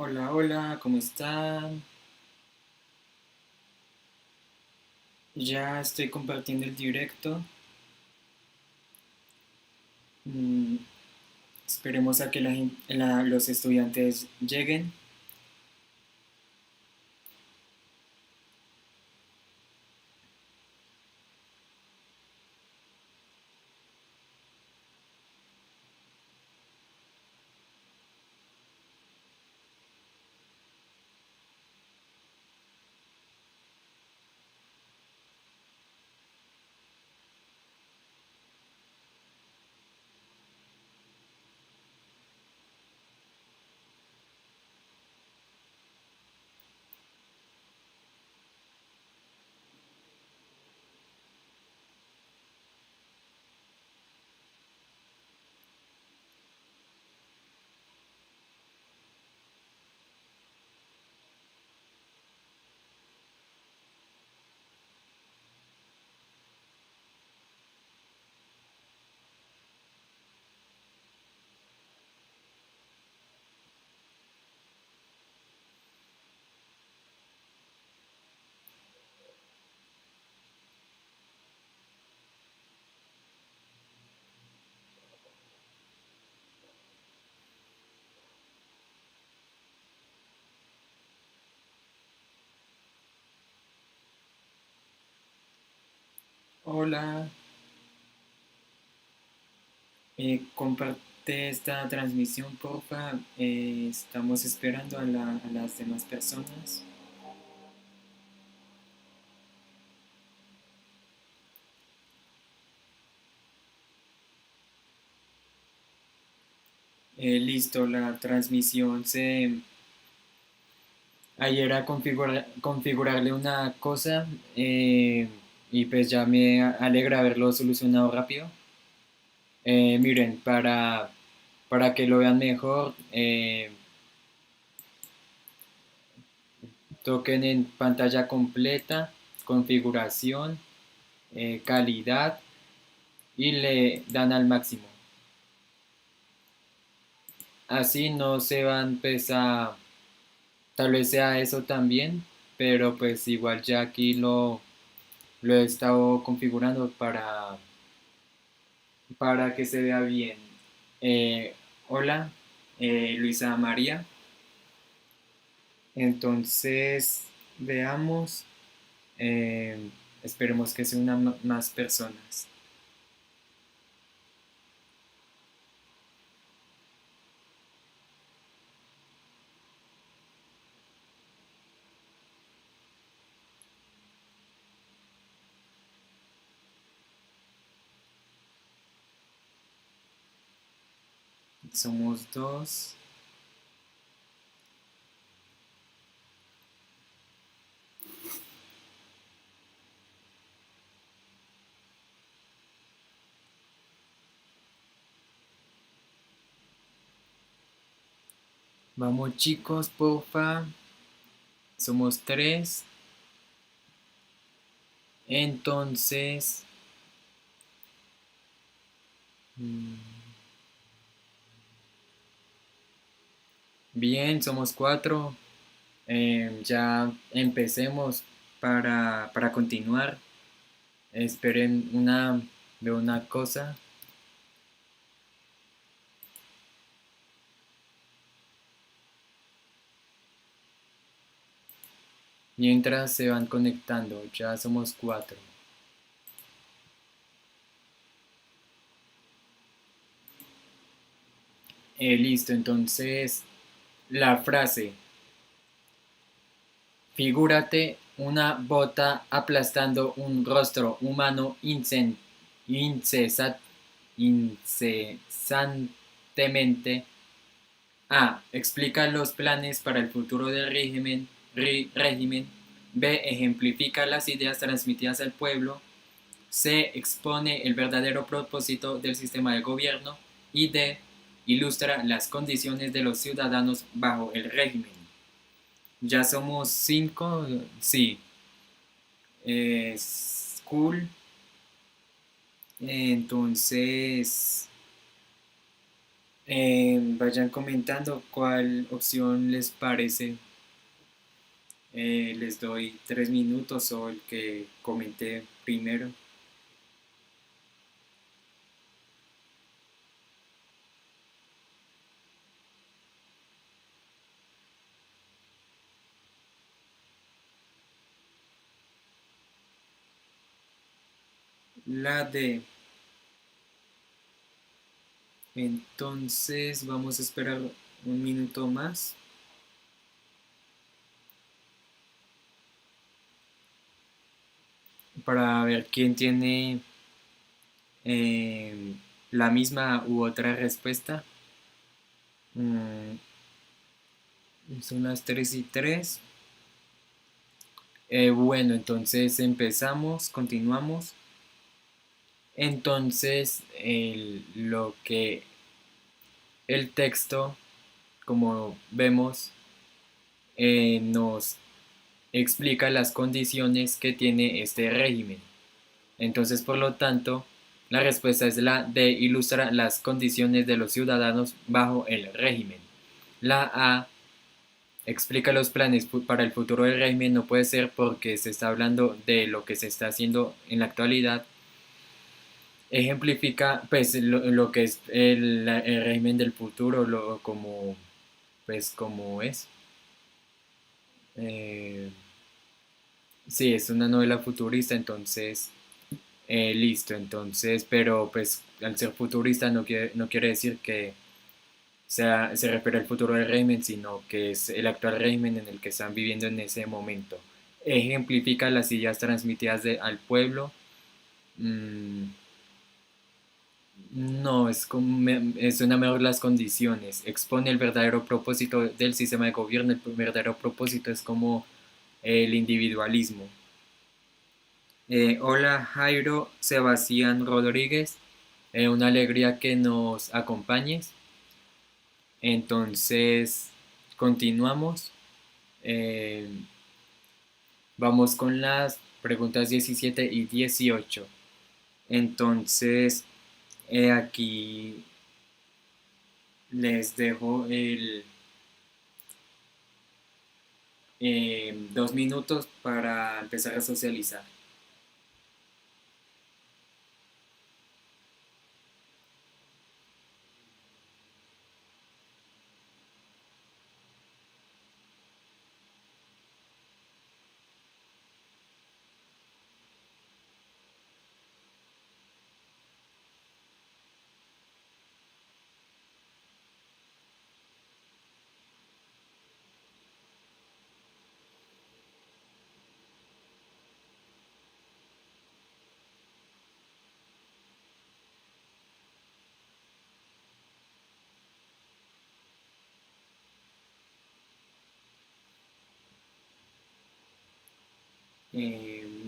Hola, hola, ¿cómo están? Ya estoy compartiendo el directo. Mm, Esperemos a que los estudiantes lleguen. Hola, comparte esta transmisión, porfa. Estamos esperando a las demás personas. Listo, la transmisión se... Ayer a configurarle una cosa y pues ya me alegra haberlo solucionado rápido. Miren, para que lo vean mejor, toquen en pantalla completa, configuración, calidad y le dan al máximo. Así no se van pues a, tal vez sea eso también, pero pues igual ya aquí lo he estado configurando para que se vea bien. Hola, Luisa María. Entonces, veamos. Eh, Esperemos que se unan más personas. Somos dos. Vamos chicos, porfa. Somos tres. Entonces, mm, bien, somos cuatro. Ya empecemos para continuar. Esperen de una cosa. Mientras se van conectando, ya somos cuatro. Listo, entonces la frase. Figúrate una bota aplastando un rostro humano incesa- incesantemente. A. Explica los planes para el futuro del régimen. B. Ejemplifica las ideas transmitidas al pueblo. C. Expone el verdadero propósito del sistema de gobierno. Y D. Ilustra las condiciones de los ciudadanos bajo el régimen. Ya somos cinco, sí. Cool. Entonces, Vayan comentando cuál opción les parece. Les doy 3 minutos o el que comenté primero. La D. Entonces vamos a esperar un minuto más para ver quién tiene eh, la misma u otra respuesta. Mm, son las 3:03. Bueno, entonces empezamos, continuamos. Entonces, lo que el texto, como vemos, nos explica las condiciones que tiene este régimen. Entonces, por lo tanto, la respuesta es la de ilustra las condiciones de los ciudadanos bajo el régimen. La A explica los planes para el futuro del régimen, no puede ser porque se está hablando de lo que se está haciendo en la actualidad. Ejemplifica pues lo que es el régimen del futuro, como pues como es. Eh, sí, es una novela futurista, entonces listo, entonces, pero pues al ser futurista no quiere decir que se refiere al futuro del régimen, sino que es el actual régimen en el que están viviendo en ese momento. Ejemplifica las ideas transmitidas al pueblo. mm, no, es una mejor las condiciones. Expone el verdadero propósito del sistema de gobierno. El verdadero propósito es como el individualismo. Hola Jairo Sebastián Rodríguez, una alegría que nos acompañes. Entonces, continuamos. Eh, Vamos con las preguntas 17 y 18. Entonces, aquí les dejo 2 minutos para empezar a socializar.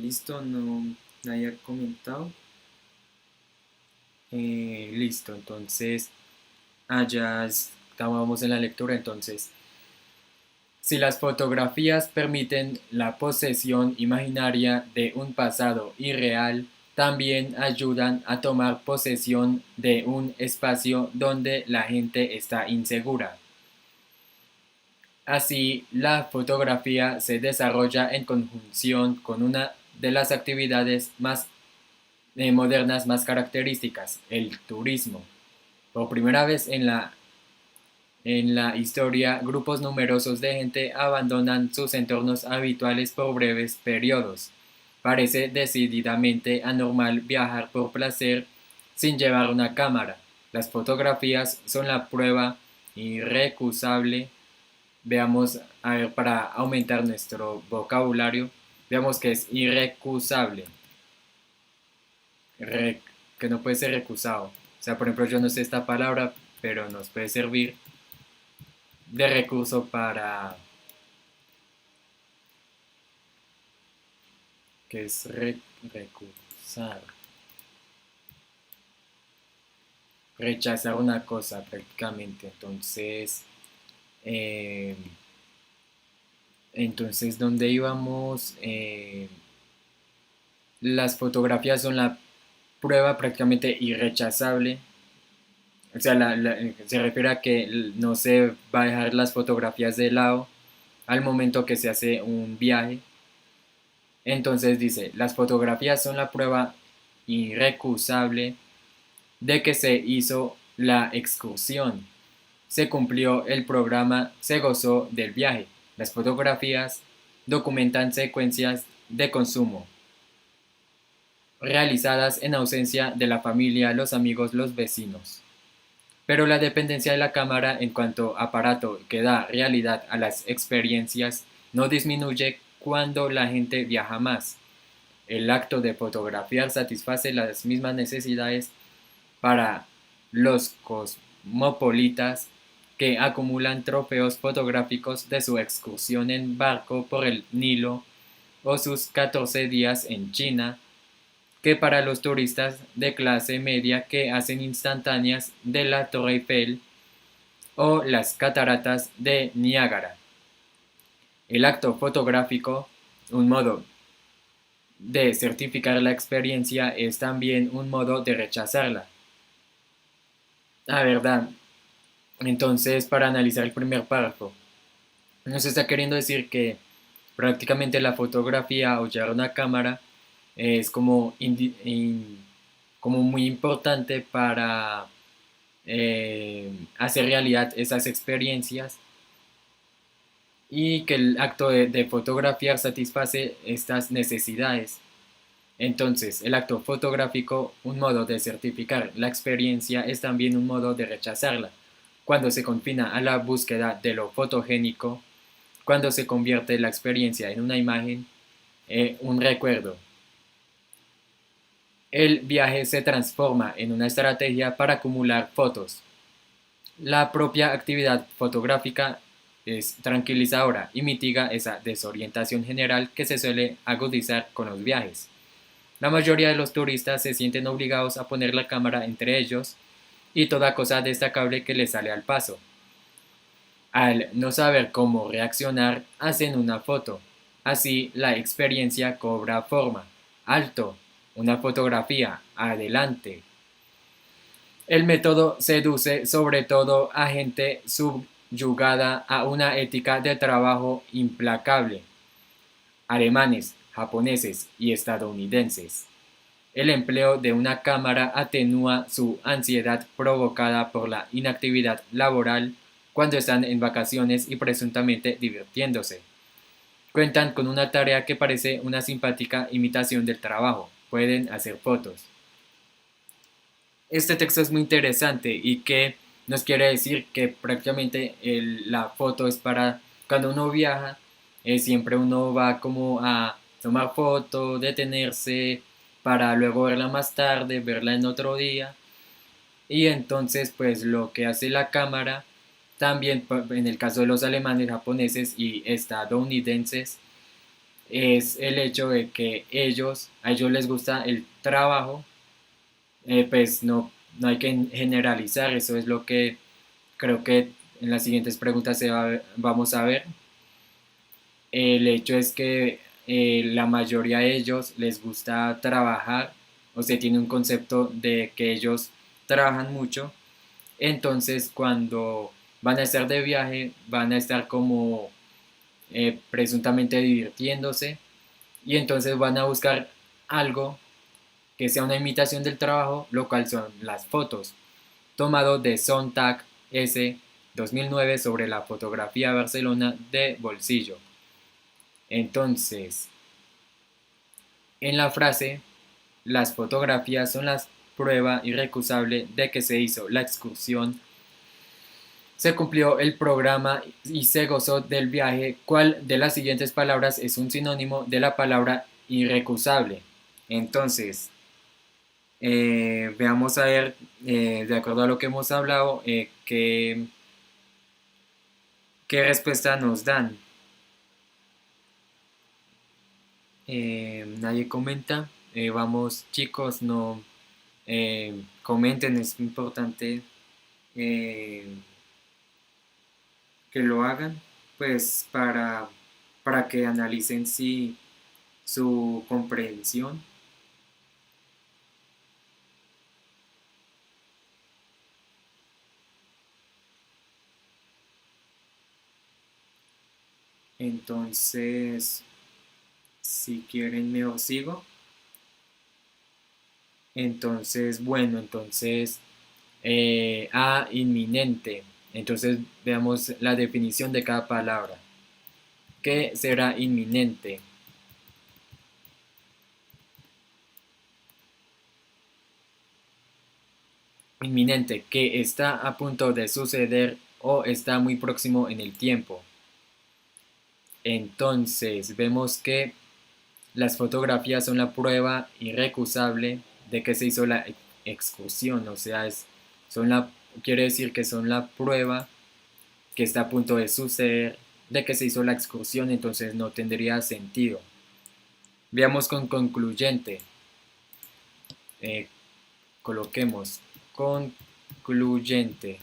Listo, no nadie ha comentado. Listo, entonces, ya estábamos en la lectura. Entonces, si las fotografías permiten la posesión imaginaria de un pasado irreal, también ayudan a tomar posesión de un espacio donde la gente está insegura. Así, la fotografía se desarrolla en conjunción con una de las actividades más modernas más características, el turismo. Por primera vez en la historia, grupos numerosos de gente abandonan sus entornos habituales por breves periodos. Parece decididamente anormal viajar por placer sin llevar una cámara. Las fotografías son la prueba irrecusable. Veamos, a ver, para aumentar nuestro vocabulario, veamos que es irrecusable, que no puede ser recusado. O sea, por ejemplo, yo no sé esta palabra, pero nos puede servir de recurso para que es recusar, rechazar una cosa prácticamente. Eh, entonces, ¿dónde íbamos? Las fotografías son la prueba prácticamente irrechazable O sea, se refiere a que no se va a dejar las fotografías de lado al momento que se hace un viaje. Entonces dice, las fotografías son la prueba irrecusable de que se hizo la excursión, se cumplió el programa, se gozó del viaje. Las fotografías documentan secuencias de consumo realizadas en ausencia de la familia, los amigos, los vecinos. Pero la dependencia de la cámara en cuanto aparato que da realidad a las experiencias no disminuye cuando la gente viaja más. El acto de fotografiar satisface las mismas necesidades para los cosmopolitas que acumulan trofeos fotográficos de su excursión en barco por el Nilo o sus 14 días en China, que para los turistas de clase media que hacen instantáneas de la Torre Eiffel o las cataratas de Niágara. El acto fotográfico, un modo de certificar la experiencia, es también un modo de rechazarla. La verdad. Entonces, para analizar el primer párrafo, nos está queriendo decir que prácticamente la fotografía o llevar una cámara es como muy importante para hacer realidad esas experiencias y que el acto de fotografiar satisface estas necesidades. Entonces, el acto fotográfico, un modo de certificar la experiencia, es también un modo de rechazarla. Cuando se confina a la búsqueda de lo fotogénico, cuando se convierte la experiencia en una imagen, un recuerdo. El viaje se transforma en una estrategia para acumular fotos. La propia actividad fotográfica es tranquilizadora y mitiga esa desorientación general que se suele agudizar con los viajes. La mayoría de los turistas se sienten obligados a poner la cámara entre ellos y toda cosa destacable que les sale al paso. Al no saber cómo reaccionar, hacen una foto. Así la experiencia cobra forma. Alto, una fotografía, adelante. El método seduce sobre todo a gente subyugada a una ética de trabajo implacable. Alemanes, japoneses y estadounidenses. El empleo de una cámara atenúa su ansiedad provocada por la inactividad laboral cuando están en vacaciones y presuntamente divirtiéndose. Cuentan con una tarea que parece una simpática imitación del trabajo. Pueden hacer fotos. Este texto es muy interesante y que nos quiere decir que prácticamente la foto es para cuando uno viaja, siempre uno va como a tomar foto, detenerse para luego verla más tarde, verla en otro día. Y entonces pues lo que hace la cámara, también en el caso de los alemanes, japoneses y estadounidenses, es el hecho de que a ellos les gusta el trabajo, pues no hay que generalizar, eso es lo que creo que en las siguientes preguntas vamos a ver. El hecho es que la mayoría de ellos les gusta trabajar, o sea, tiene un concepto de que ellos trabajan mucho, entonces cuando van a estar de viaje, van a estar como presuntamente divirtiéndose, y entonces van a buscar algo que sea una imitación del trabajo, lo cual son las fotos, tomado de Sontag S. 2009 sobre la fotografía Barcelona de bolsillo. Entonces, en la frase, las fotografías son la prueba irrecusable de que se hizo la excursión, se cumplió el programa y se gozó del viaje. ¿Cuál de las siguientes palabras es un sinónimo de la palabra irrecusable? Entonces, veamos a ver, de acuerdo a lo que hemos hablado, qué respuesta nos dan. Nadie comenta. Vamos, chicos, no comenten, es importante eh, que lo hagan, pues para que analicen si su comprensión. Entonces, si quieren me os sigo. Entonces, bueno, entonces A, inminente. Entonces veamos la definición de cada palabra. ¿Qué será inminente? Inminente, que está a punto de suceder o está muy próximo en el tiempo. Entonces vemos que las fotografías son la prueba irrecusable de que se hizo la excursión, o sea, son quiere decir que son la prueba que está a punto de suceder de que se hizo la excursión, entonces no tendría sentido. Veamos con concluyente. Eh, Coloquemos concluyente.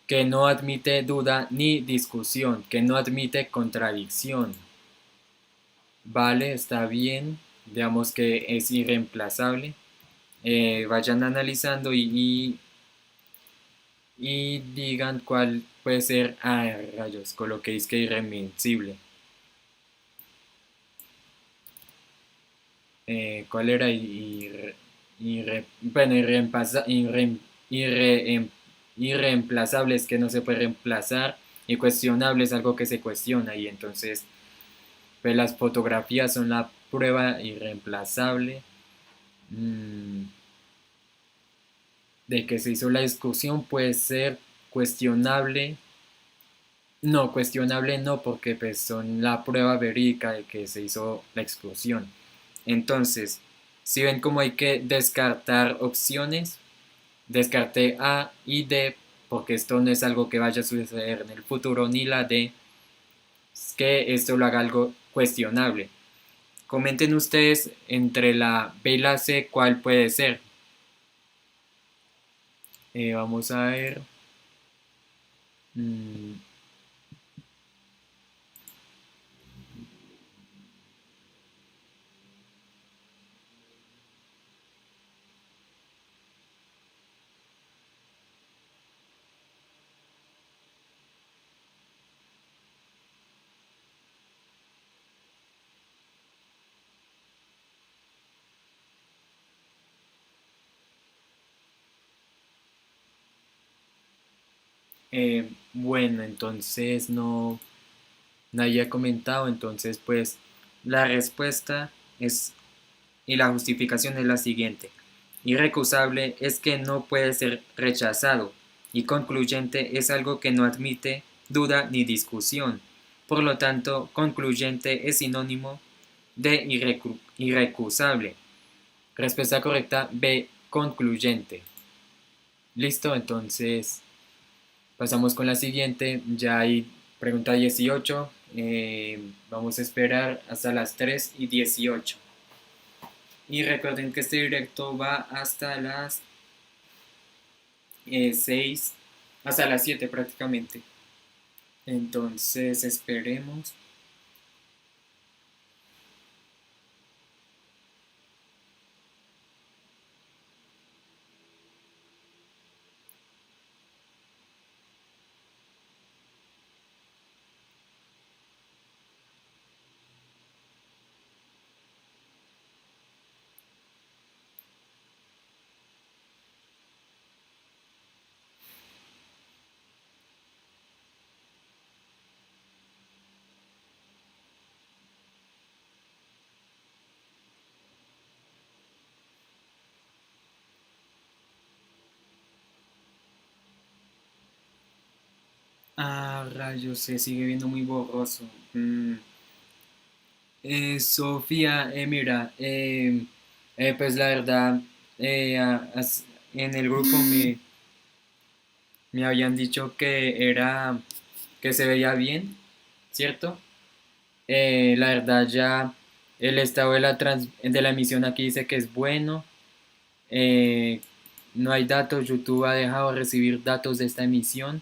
Que no admite duda ni discusión, que no admite contradicción. Vale, está bien. Veamos que es irreemplazable. Vayan analizando y digan cuál puede ser. Ah, rayos, coloquéis que irreversible. ¿Cuál era? Bueno, irreemplazable es que no se puede reemplazar y cuestionable es algo que se cuestiona y entonces pues las fotografías son la prueba irreemplazable de que se hizo la discusión. Puede ser cuestionable. No, cuestionable no, porque pues son la prueba verídica de que se hizo la excursión. Entonces, si ven cómo hay que descartar opciones, descarté A y D, porque esto no es algo que vaya a suceder en el futuro, ni la D, es que esto lo haga algo cuestionable. Comenten ustedes entre la B y la C cuál puede ser. Vamos a ver. Mm, bueno, entonces no, nadie ha comentado, entonces pues la respuesta es y la justificación es la siguiente. Irrecusable es que no puede ser rechazado y concluyente es algo que no admite duda ni discusión. Por lo tanto, concluyente es sinónimo de irrecusable. Respuesta correcta B, concluyente. Listo, entonces pasamos con la siguiente. Ya hay pregunta 18. Vamos a esperar hasta las 3:18. Y recuerden que este directo va hasta las 6, hasta las 7 prácticamente. Entonces esperemos. Ah, rayos, se sigue viendo muy borroso. Sofía, mira, pues la verdad, en el grupo me habían dicho que que se veía bien, ¿cierto? La verdad ya el estado de de la emisión aquí dice que es bueno. eh, no hay datos, YouTube ha dejado de recibir datos de esta emisión.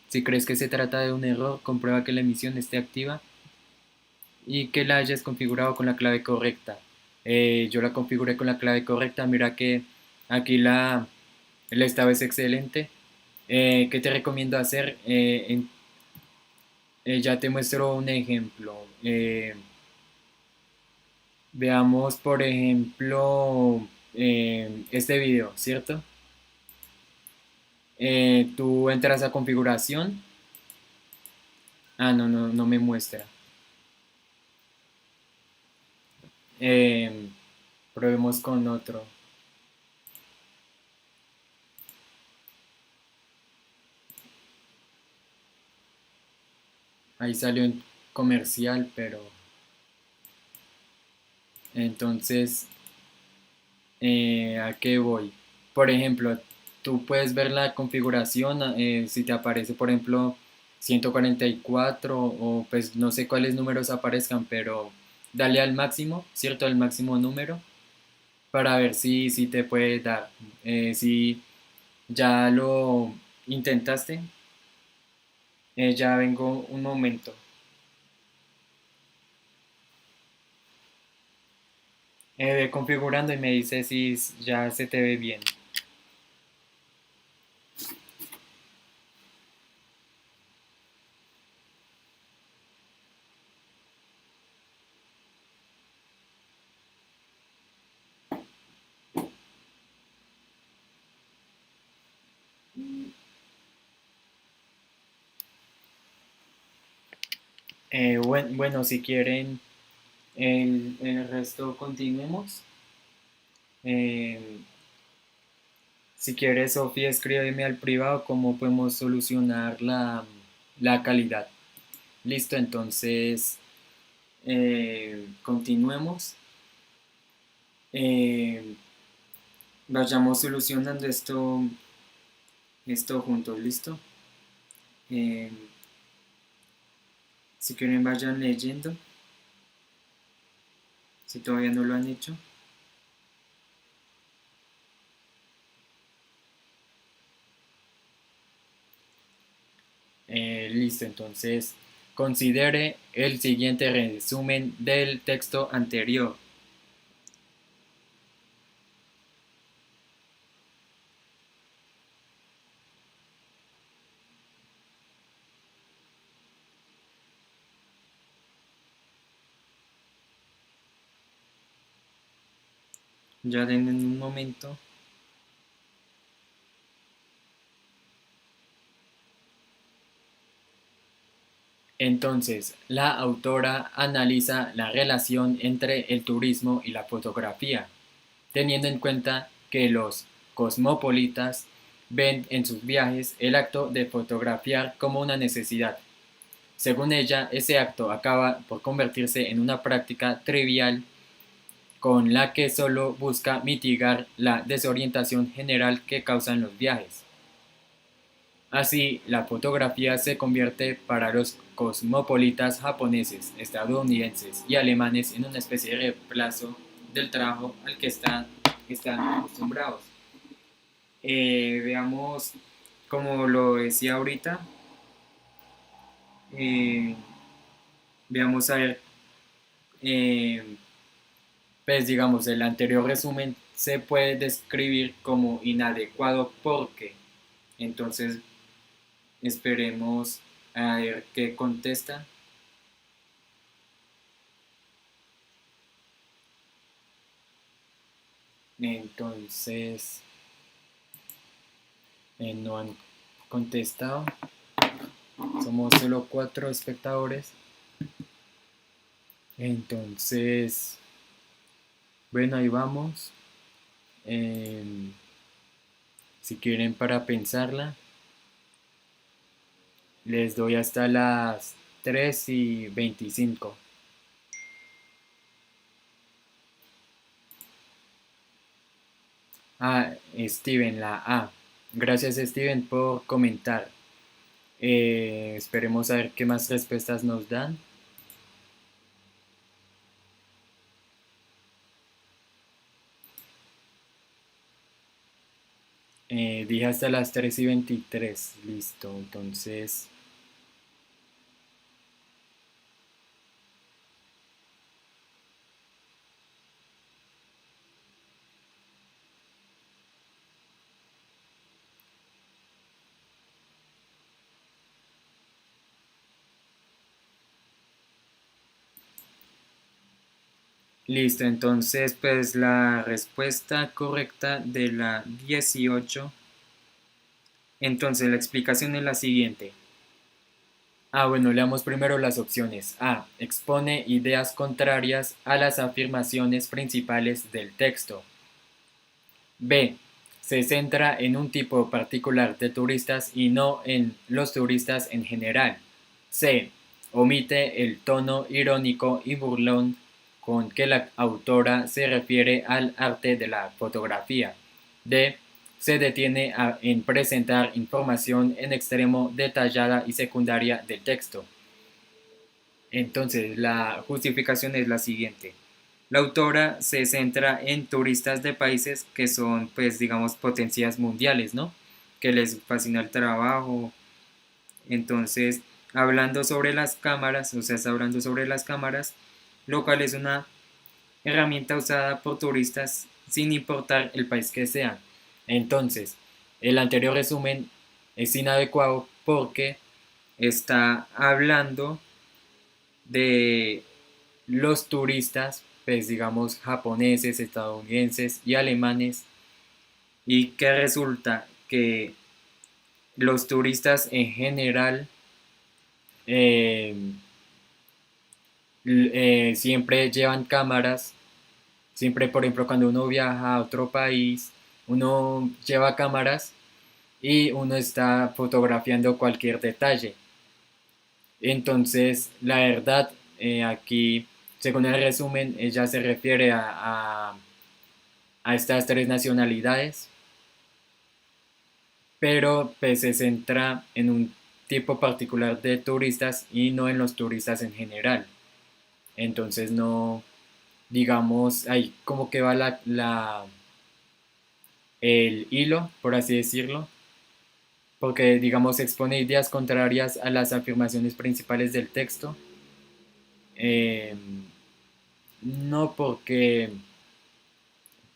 Si crees que se trata de un error, comprueba que la emisión esté activa y que la hayas configurado con la clave correcta. Yo la configuré con la clave correcta, mira que aquí el estado es excelente. ¿Qué te recomiendo hacer? Ya te muestro un ejemplo. Veamos, por ejemplo, este video, ¿cierto? Tú entras a configuración. Ah, no, no, no me muestra. Eh, Probemos con otro. Ahí salió un comercial, pero entonces, ¿a qué voy? Por ejemplo, tú puedes ver la configuración, si te aparece, por ejemplo, 144 o pues no sé cuáles números aparezcan, pero dale al máximo, ¿cierto? Al máximo número para ver si te puede dar. Si ya lo intentaste, ya vengo un momento. Ve configurando y me dice si ya se te ve bien. Bueno, si quieren el resto continuemos. Eh, si quieres, Sofía, escríbeme al privado cómo podemos solucionar la calidad. Listo, entonces continuemos. Eh, Vayamos solucionando esto juntos, ¿listo? Eh, si quieren, vayan leyendo, si todavía no lo han hecho. Listo, entonces considere el siguiente resumen del texto anterior. Ya den en un momento. Entonces, la autora analiza la relación entre el turismo y la fotografía, teniendo en cuenta que los cosmopolitas ven en sus viajes el acto de fotografiar como una necesidad. Según ella, ese acto acaba por convertirse en una práctica trivial con la que solo busca mitigar la desorientación general que causan los viajes. Así, la fotografía se convierte para los cosmopolitas japoneses, estadounidenses y alemanes en una especie de reemplazo del trabajo al que están acostumbrados. Veamos, como lo decía ahorita, eh, veamos a ver, eh, pues digamos, el anterior resumen se puede describir como inadecuado porque, entonces esperemos a ver qué contesta. Entonces, no han contestado. Somos solo 4 espectadores. Entonces, bueno, ahí vamos. Eh, si quieren para pensarla, les doy hasta las 3:25. Ah, Steven, la A. Gracias, Steven, por comentar. Esperemos a ver qué más respuestas nos dan. Dije hasta las 3:23. Listo, entonces. Listo, entonces pues la respuesta correcta de la 18. Entonces la explicación es la siguiente. Bueno, leamos primero las opciones. A. Expone ideas contrarias a las afirmaciones principales del texto. B. Se centra en un tipo particular de turistas y no en los turistas en general. C. Omite el tono irónico y burlón con que la autora se refiere al arte de la fotografía. D. Se detiene en presentar información en extremo detallada y secundaria del texto. Entonces, la justificación es la siguiente. La autora se centra en turistas de países que son, pues, digamos, potencias mundiales, ¿no? Que les fascina el trabajo. Entonces, hablando sobre las cámaras, o sea, está hablando sobre las cámaras, lo cual es una herramienta usada por turistas sin importar el país que sea. Entonces, el anterior resumen es inadecuado porque está hablando de los turistas, pues digamos japoneses, estadounidenses y alemanes, y que resulta que los turistas en general eh, siempre llevan cámaras, siempre por ejemplo cuando uno viaja a otro país, uno lleva cámaras y uno está fotografiando cualquier detalle. Entonces, la verdad, aquí, según el resumen, ella se refiere a estas tres nacionalidades, pero pues se centra en un tipo particular de turistas y no en los turistas en general. Entonces no, digamos, ahí como que va el hilo, por así decirlo, porque digamos expone ideas contrarias a las afirmaciones principales del texto. Eh, no porque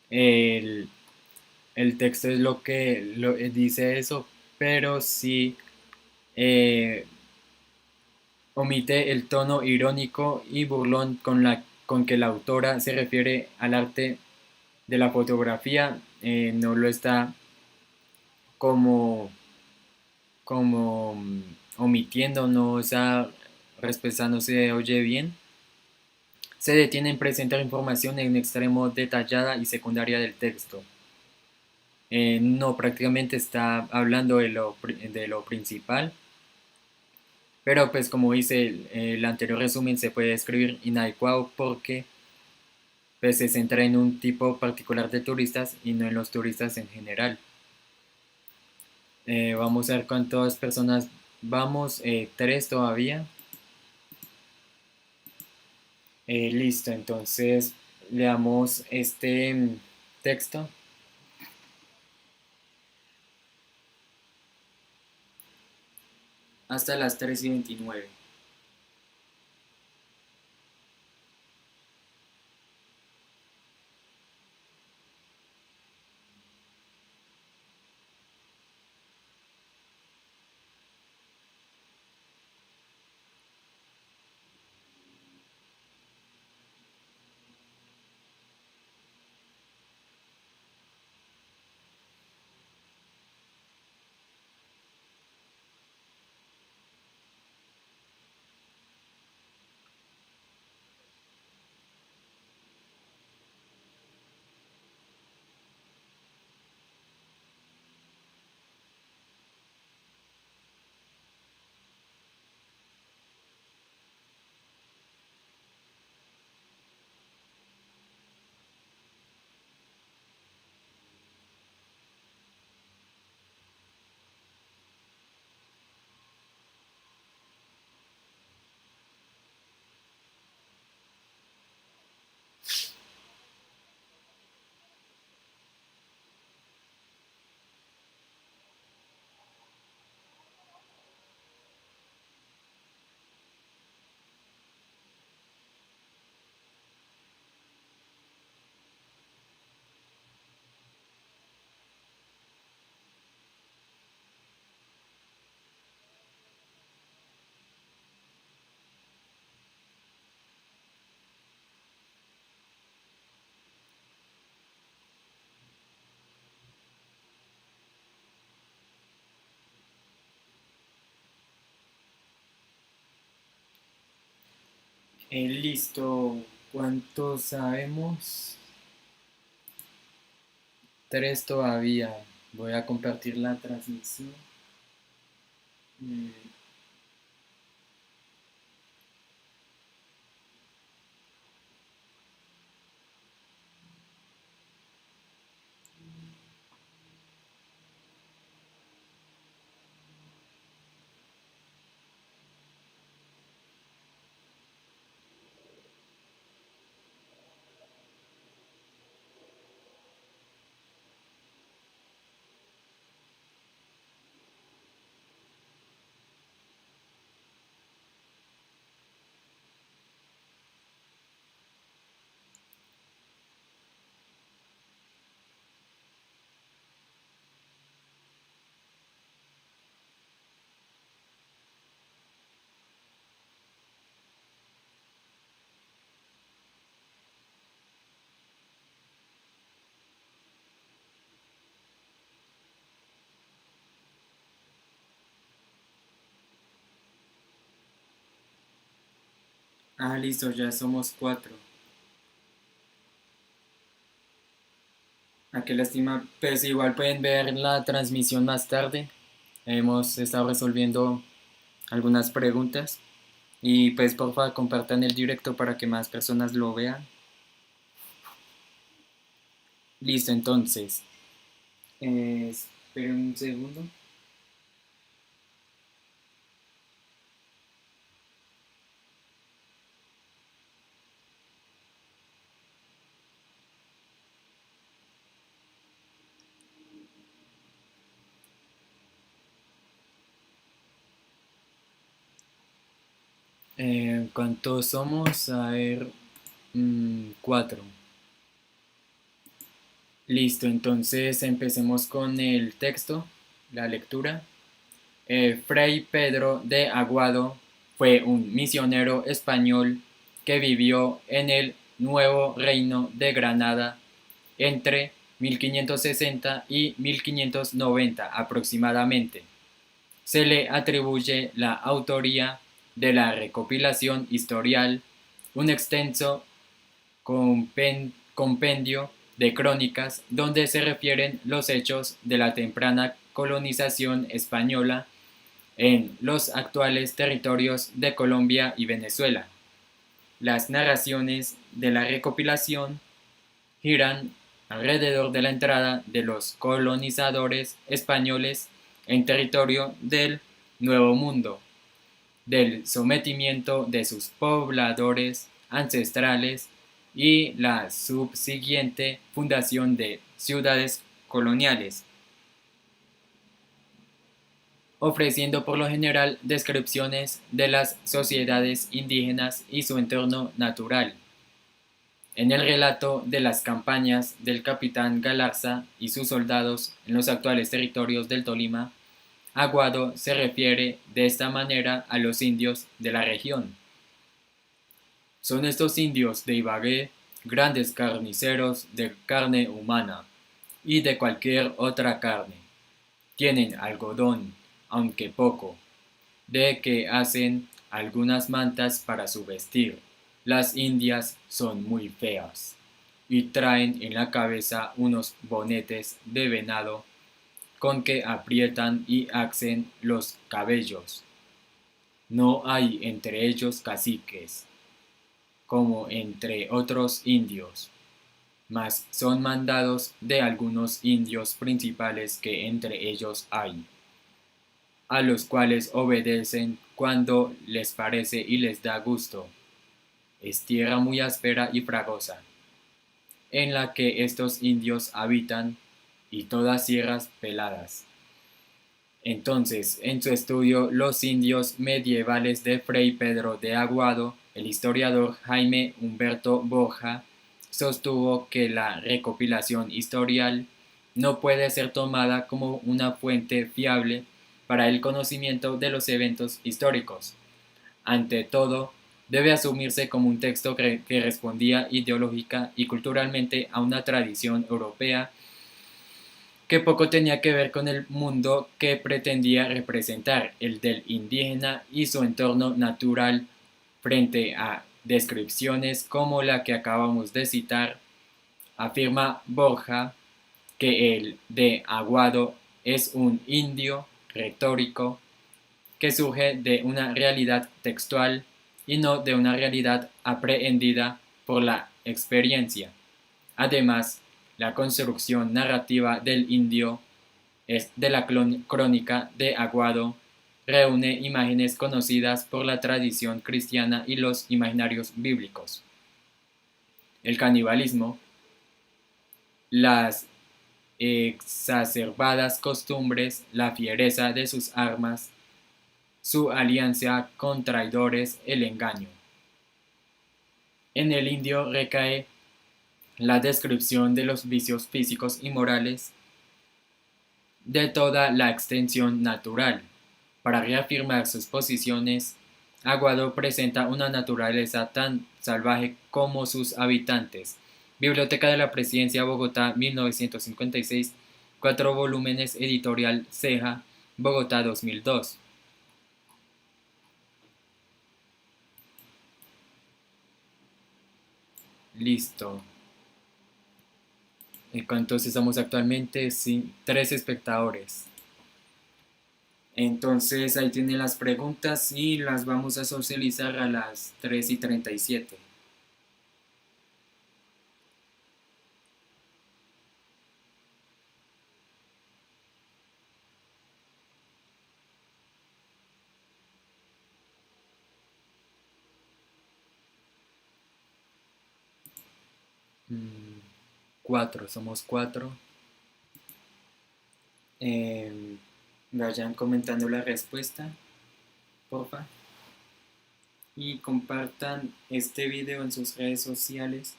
el, el texto es lo que dice eso, pero sí eh, omite el tono irónico y burlón con que la autora se refiere al arte de la fotografía. No lo está como, como omitiendo, no está respetando, se oye bien. Se detiene en presentar información en extremo detallada y secundaria del texto. No, prácticamente está hablando de lo principal, pero pues como dice el anterior resumen, se puede escribir inadecuado porque pues, se centra en un tipo particular de turistas y no en los turistas en general. Vamos a ver cuántas personas vamos, tres todavía. Listo, entonces leamos este texto. Hasta las 3:29. Listo. ¿Cuántos sabemos? Tres todavía. Voy a compartir la transmisión. Mm, listo, ya somos cuatro. Qué lástima. Pues igual pueden ver la transmisión más tarde. Hemos estado resolviendo algunas preguntas. Y pues por favor compartan el directo para que más personas lo vean. Listo, entonces. Esperen un segundo. ¿Cuántos somos? A ver, cuatro. Listo, entonces empecemos con el texto, la lectura. Fray Pedro de Aguado fue un misionero español que vivió en el Nuevo Reino de Granada entre 1560 y 1590 aproximadamente. Se le atribuye la autoría de la recopilación historial, un extenso compendio de crónicas donde se refieren los hechos de la temprana colonización española en los actuales territorios de Colombia y Venezuela. Las narraciones de la recopilación giran alrededor de la entrada de los colonizadores españoles en territorio del Nuevo Mundo, del sometimiento de sus pobladores ancestrales y la subsiguiente fundación de ciudades coloniales, ofreciendo por lo general descripciones de las sociedades indígenas y su entorno natural. En el relato de las campañas del capitán Galarza y sus soldados en los actuales territorios del Tolima, Aguado se refiere de esta manera a los indios de la región. Son estos indios de Ibagué grandes carniceros de carne humana y de cualquier otra carne. Tienen algodón, aunque poco, de que hacen algunas mantas para su vestir. Las indias son muy feas y traen en la cabeza unos bonetes de venado con que aprietan y hacen los cabellos. No hay entre ellos caciques, como entre otros indios, mas son mandados de algunos indios principales que entre ellos hay, a los cuales obedecen cuando les parece y les da gusto. Es tierra muy áspera y fragosa, en la que estos indios habitan, y todas sierras peladas. Entonces, en su estudio Los indios medievales de Fray Pedro de Aguado, el historiador Jaime Humberto Borja sostuvo que la recopilación historial no puede ser tomada como una fuente fiable para el conocimiento de los eventos históricos. Ante todo, debe asumirse como un texto que respondía ideológica y culturalmente a una tradición europea que poco tenía que ver con el mundo que pretendía representar, el del indígena y su entorno natural frente a descripciones como la que acabamos de citar, afirma Borja que el de Aguado es un indio retórico que surge de una realidad textual y no de una realidad aprehendida por la experiencia. Además, la construcción narrativa del indio es de la crónica de Aguado reúne imágenes conocidas por la tradición cristiana y los imaginarios bíblicos. El canibalismo, las exacerbadas costumbres, la fiereza de sus armas, su alianza con traidores, el engaño. En el indio recae la descripción de los vicios físicos y morales de toda la extensión natural. Para reafirmar sus posiciones, Aguado presenta una naturaleza tan salvaje como sus habitantes. Biblioteca de la Presidencia, Bogotá, 1956, 4 volúmenes, editorial Ceja, Bogotá, 2002. Listo. ¿Cuántos estamos actualmente? Sí, 3 espectadores. Entonces ahí tienen las preguntas y las vamos a socializar a las 3:37. Mm, 4, somos 4. Vayan comentando la respuesta, porfa. Y compartan este video en sus redes sociales.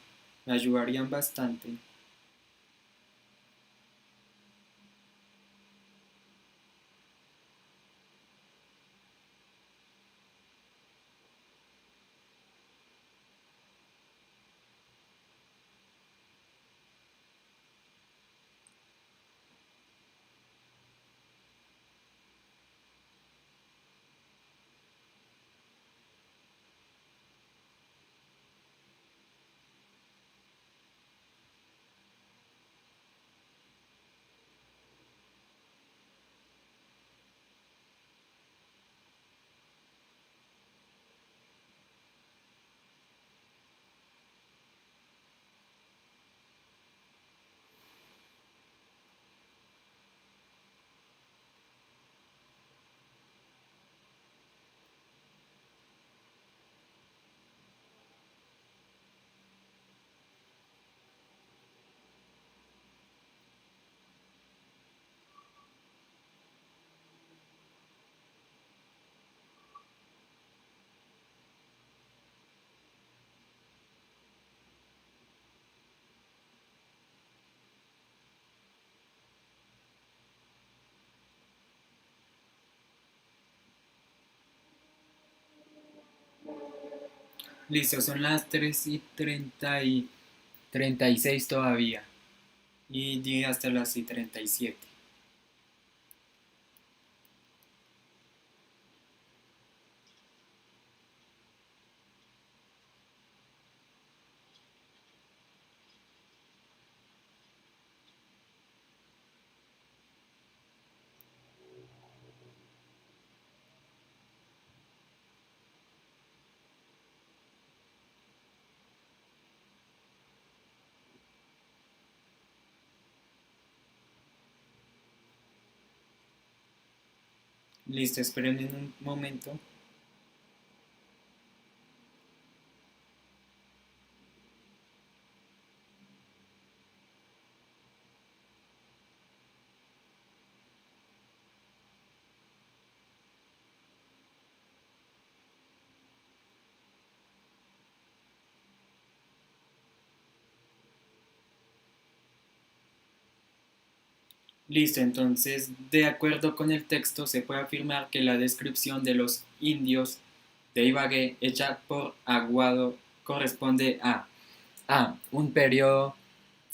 Me ayudarían bastante. Listo, son las 3:36 todavía. Y di hasta las 37. Listo, esperen un momento. Listo, entonces, de acuerdo con el texto, se puede afirmar que la descripción de los indios de Ibagué hecha por Aguado corresponde a un periodo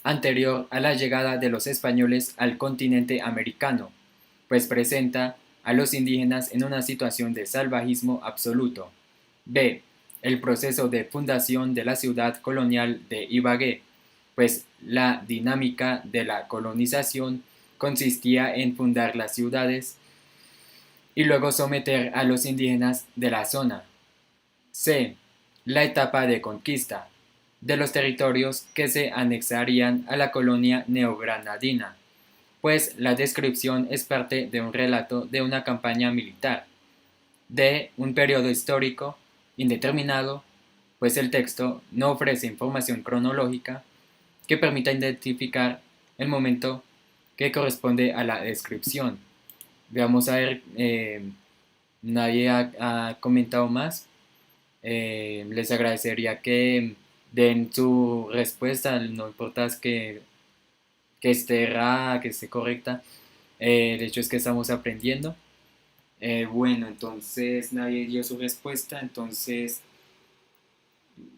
anterior a la llegada de los españoles al continente americano, pues presenta a los indígenas en una situación de salvajismo absoluto. B. el proceso de fundación de la ciudad colonial de Ibagué, pues la dinámica de la colonización consistía en fundar las ciudades y luego someter a los indígenas de la zona. C. La etapa de conquista de los territorios que se anexarían a la colonia neogranadina, pues la descripción es parte de un relato de una campaña militar, de un periodo histórico indeterminado, pues el texto no ofrece información cronológica que permita identificar el momento que corresponde a la descripción. Veamos a ver, nadie ha comentado más. Les agradecería que den su respuesta, no importa que esté errada, que esté correcta. El hecho es que estamos aprendiendo. Bueno, entonces nadie dio su respuesta, entonces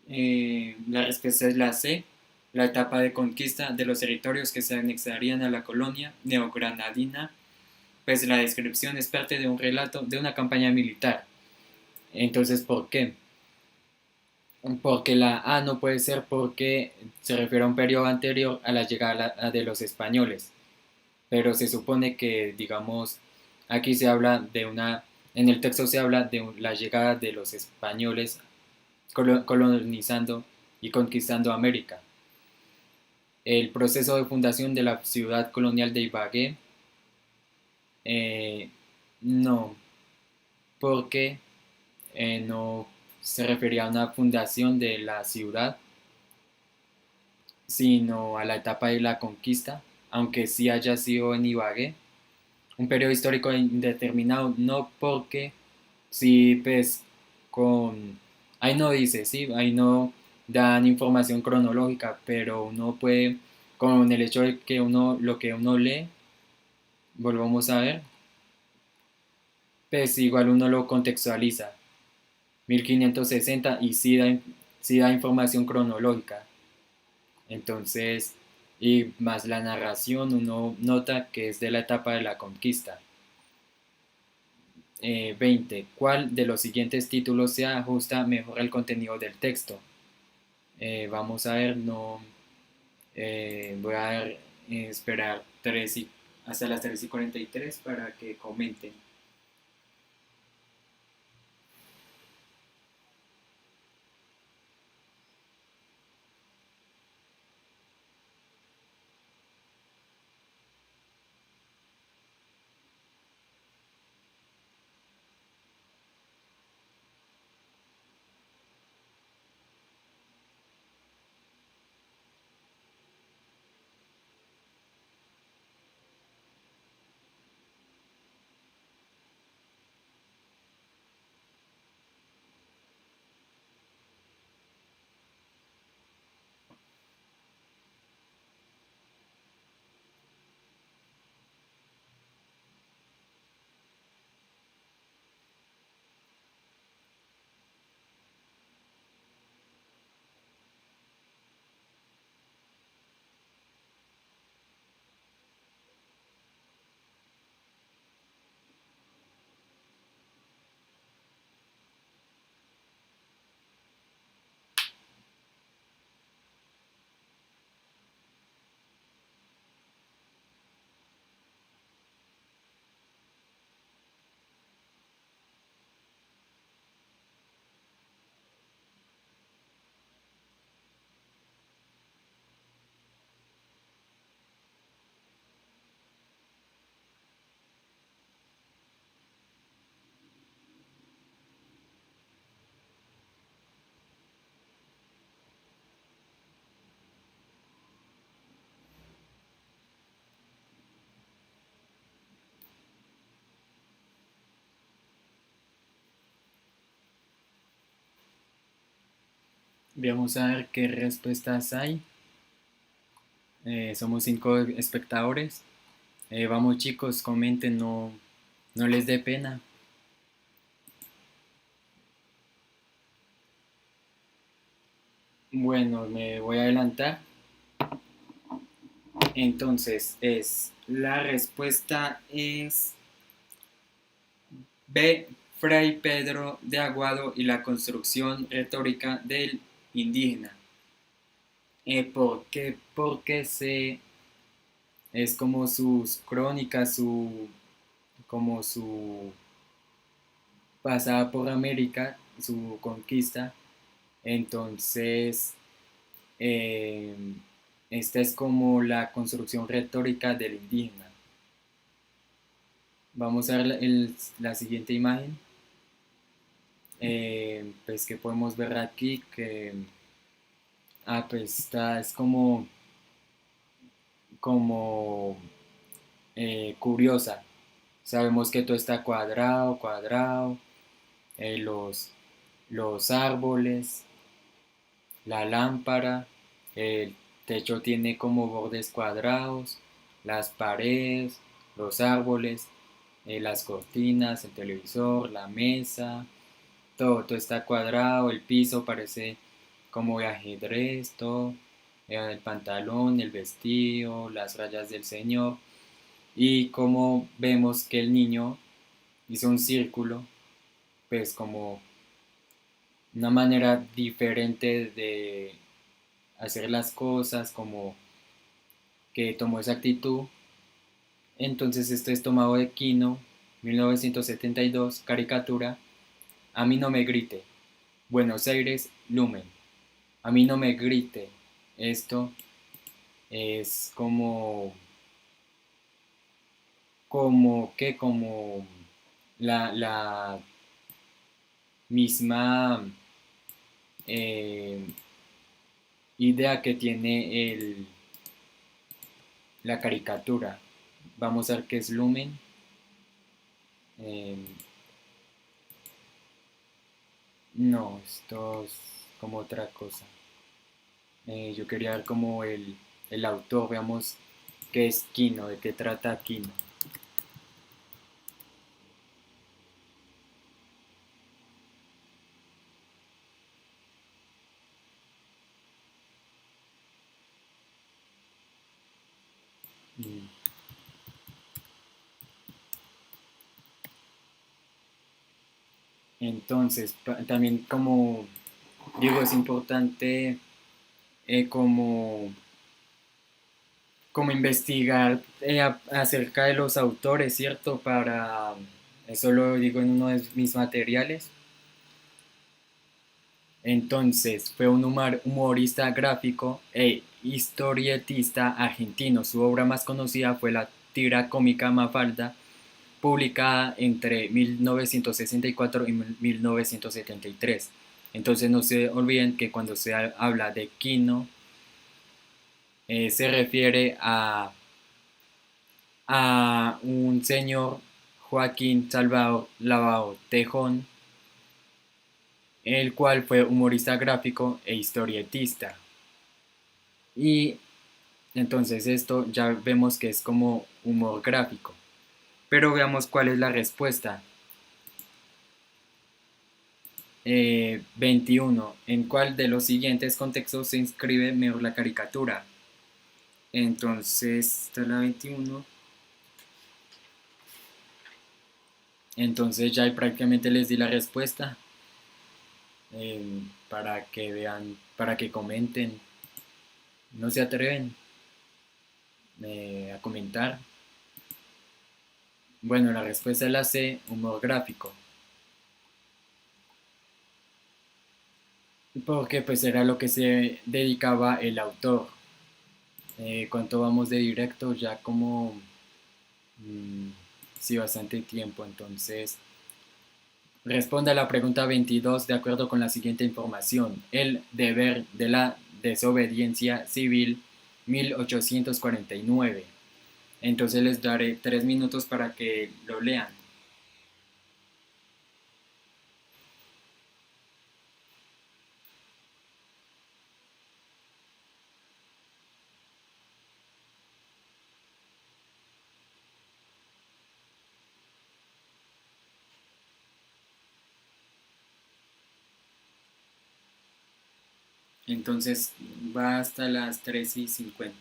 la respuesta es la C, la etapa de conquista de los territorios que se anexarían a la colonia neogranadina, pues la descripción es parte de un relato de una campaña militar. Entonces, ¿por qué? Porque la A no puede ser porque se refiere a un periodo anterior a la llegada de los españoles, pero se supone que, digamos, aquí se habla de una, en el texto se habla de la llegada de los españoles colonizando y conquistando América. El proceso de fundación de la ciudad colonial de Ibagué, eh, no, porque no se refería a una fundación de la ciudad, sino a la etapa de la conquista, aunque sí haya sido en Ibagué, un periodo histórico indeterminado, no porque sí, pues con, ahí no dice, sí, ahí no dan información cronológica, pero uno puede, con el hecho de que uno, lo que uno lee, volvamos a ver, pues igual uno lo contextualiza, 1560 y sí da información cronológica. Entonces, y más la narración, uno nota que es de la etapa de la conquista. 20. ¿Cuál de los siguientes títulos se ajusta mejor al contenido del texto? Vamos a ver, no, voy a esperar hasta las 3:43 para que comenten. Vamos a ver qué respuestas hay. Somos 5 espectadores. Vamos chicos, comenten, no, no les dé pena. Bueno, me voy a adelantar. Entonces, la respuesta es B, Fray Pedro de Aguado y la construcción retórica del indígena. ¿Por qué? Porque es como sus crónicas, como su pasada por América, su conquista. Entonces, eh, esta es como la construcción retórica del indígena. Vamos a ver la siguiente imagen. Pues que podemos ver aquí que pues está, es como curiosa. Sabemos que todo está cuadrado, cuadrado, eh, los, los árboles, la lámpara, el techo tiene como bordes cuadrados, las paredes, los árboles, las cortinas, el televisor, la mesa, todo está cuadrado, el piso parece como de ajedrez, todo, el pantalón, el vestido, las rayas del señor, y como vemos que el niño hizo un círculo, pues como una manera diferente de hacer las cosas, como que tomó esa actitud. Entonces esto es tomado de Quino, 1972, caricatura, A mí no me grite, Buenos Aires, Lumen, A mí no me grite. Esto es como la misma eh, idea que tiene la caricatura. Vamos a ver qué es Lumen. Eh, no, esto es como otra cosa. Yo quería ver como el autor, veamos qué es Kino, de qué trata Kino. Mm. Entonces, también como digo, es importante como investigar acerca de los autores, ¿cierto? Eso lo digo en uno de mis materiales. Entonces, fue un humorista gráfico e historietista argentino. Su obra más conocida fue la tira cómica Mafalda, publicada entre 1964 y 1973. Entonces, no se olviden que cuando se habla de Quino, se refiere a un señor Joaquín Salvador Lavao Tejón, el cual fue humorista gráfico e historietista. Y entonces esto ya vemos que es como humor gráfico. Pero veamos cuál es la respuesta. 21. ¿En cuál de los siguientes contextos se inscribe mejor la caricatura? Entonces, esta es la 21. Entonces ya prácticamente les di la respuesta, para que vean, para que comenten. No se atreven a comentar. Bueno, la respuesta es la C, humor gráfico. Porque pues era lo que se dedicaba el autor. ¿Cuánto vamos de directo? Ya como, mm, sí, bastante tiempo. Entonces, responde a la pregunta 22 de acuerdo con la siguiente información. El deber de la desobediencia civil, 1849. Entonces les daré 3 minutos para que lo lean. Entonces va hasta las 3:50.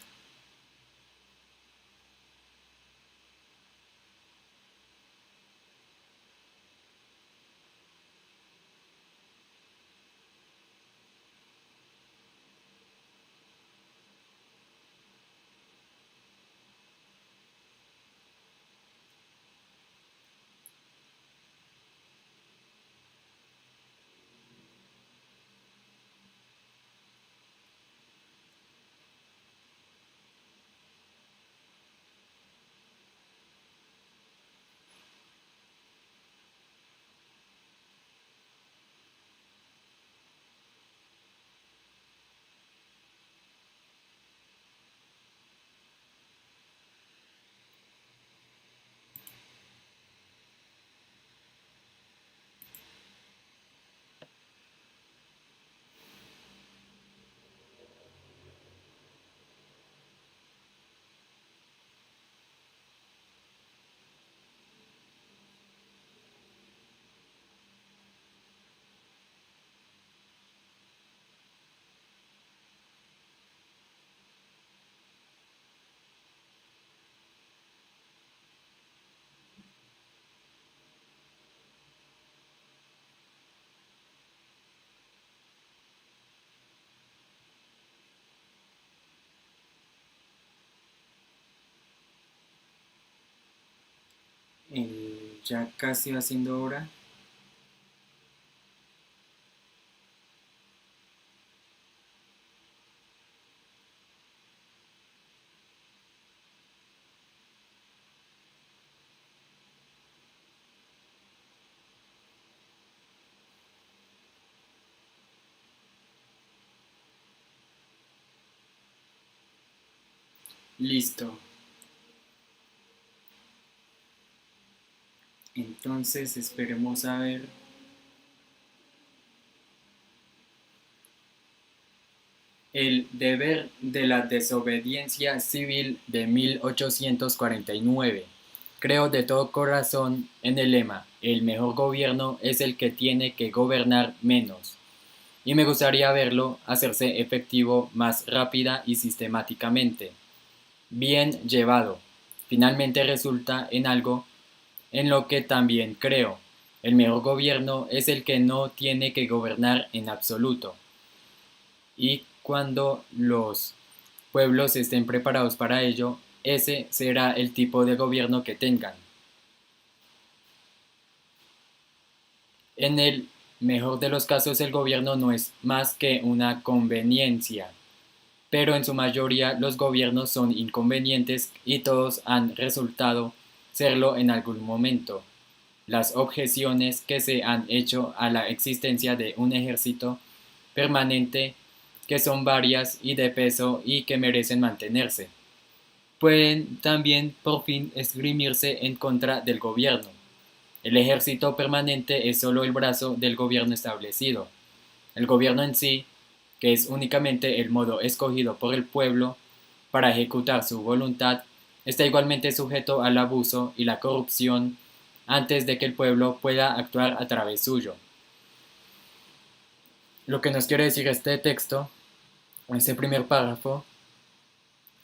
Ya casi va siendo hora. Listo. Entonces esperemos a ver. El deber de la desobediencia civil de 1849. Creo de todo corazón en el lema, el mejor gobierno es el que tiene que gobernar menos. Y me gustaría verlo hacerse efectivo más rápida y sistemáticamente. Bien llevado. Finalmente resulta en algo en lo que también creo. El mejor gobierno es el que no tiene que gobernar en absoluto. Y cuando los pueblos estén preparados para ello, ese será el tipo de gobierno que tengan. En el mejor de los casos el gobierno no es más que una conveniencia, pero en su mayoría los gobiernos son inconvenientes y todos han resultado serlo en algún momento. Las objeciones que se han hecho a la existencia de un ejército permanente, que son varias y de peso y que merecen mantenerse, pueden también por fin esgrimirse en contra del gobierno. El ejército permanente es solo el brazo del gobierno establecido. El gobierno en sí, que es únicamente el modo escogido por el pueblo para ejecutar su voluntad, está igualmente sujeto al abuso y la corrupción antes de que el pueblo pueda actuar a través suyo. Lo que nos quiere decir este texto, este primer párrafo,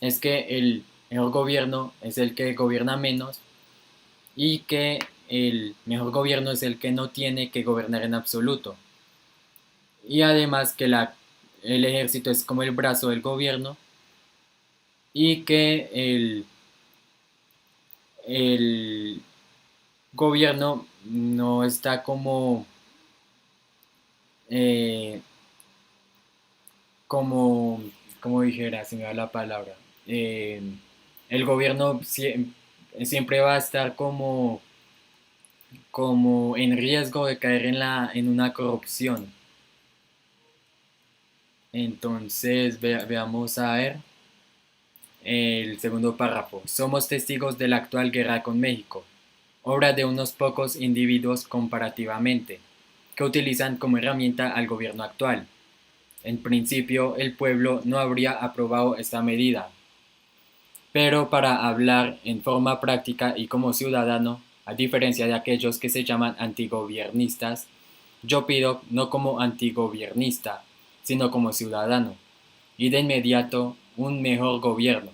es que el mejor gobierno es el que gobierna menos y que el mejor gobierno es el que no tiene que gobernar en absoluto. Y además que el ejército es como el brazo del gobierno y que el gobierno no está eh, como, como dijera, si me da la palabra, eh, el gobierno siempre va a estar como en riesgo de caer en una corrupción. Entonces, veamos a ver el segundo párrafo. Somos testigos de la actual guerra con México, obra de unos pocos individuos comparativamente, que utilizan como herramienta al gobierno actual. En principio, el pueblo no habría aprobado esta medida, pero para hablar en forma práctica y como ciudadano, a diferencia de aquellos que se llaman antigobiernistas, yo pido no como antigobiernista, sino como ciudadano, y de inmediato un mejor gobierno.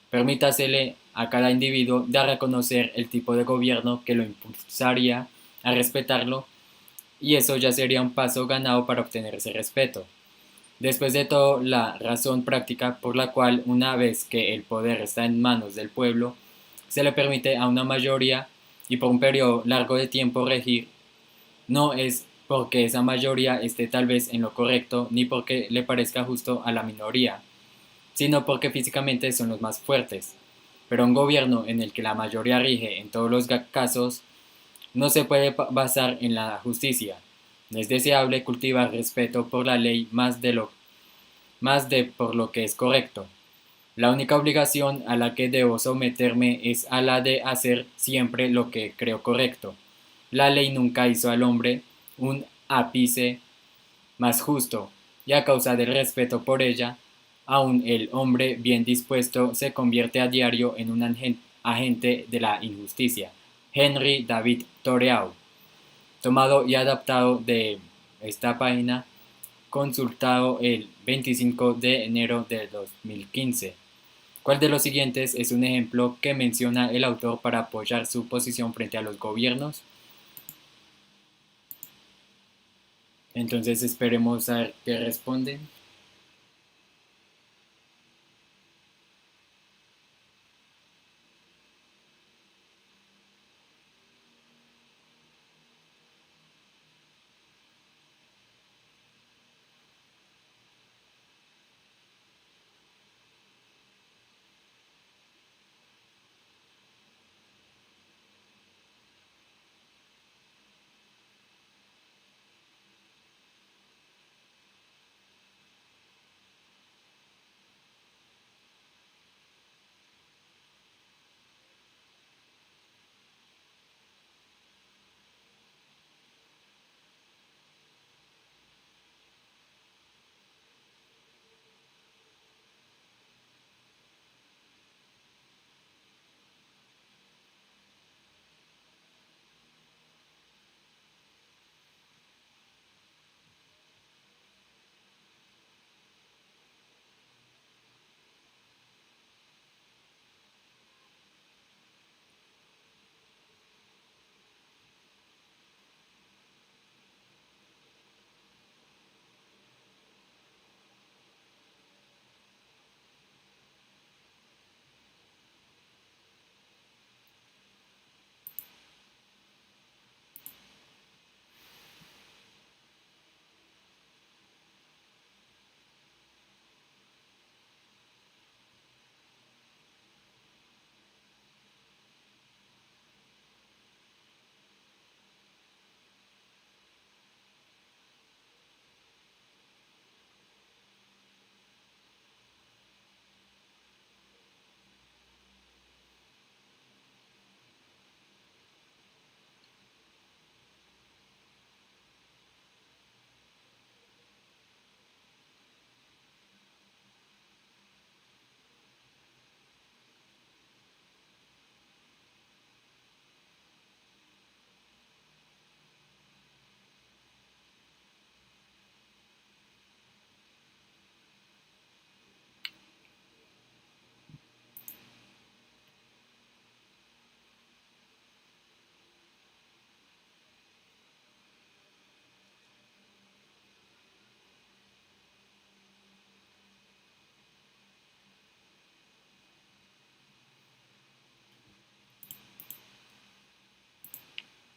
Permítasele a cada individuo dar a conocer el tipo de gobierno que lo impulsaría a respetarlo, y eso ya sería un paso ganado para obtener ese respeto. Después de todo, la razón práctica por la cual, una vez que el poder está en manos del pueblo, se le permite a una mayoría y por un periodo largo de tiempo regir, no es porque esa mayoría esté tal vez en lo correcto ni porque le parezca justo a la minoría, sino porque físicamente son los más fuertes. Pero un gobierno en el que la mayoría rige en todos los casos no se puede basar en la justicia. No es deseable cultivar respeto por la ley más de por lo que es correcto. La única obligación a la que debo someterme es a la de hacer siempre lo que creo correcto. La ley nunca hizo al hombre un ápice más justo, y a causa del respeto por ella, aun el hombre bien dispuesto se convierte a diario en un agente de la injusticia. Henry David Thoreau, tomado y adaptado de esta página, consultado el 25 de enero de 2015. ¿Cuál de los siguientes es un ejemplo que menciona el autor para apoyar su posición frente a los gobiernos? Entonces esperemos a ver qué responden.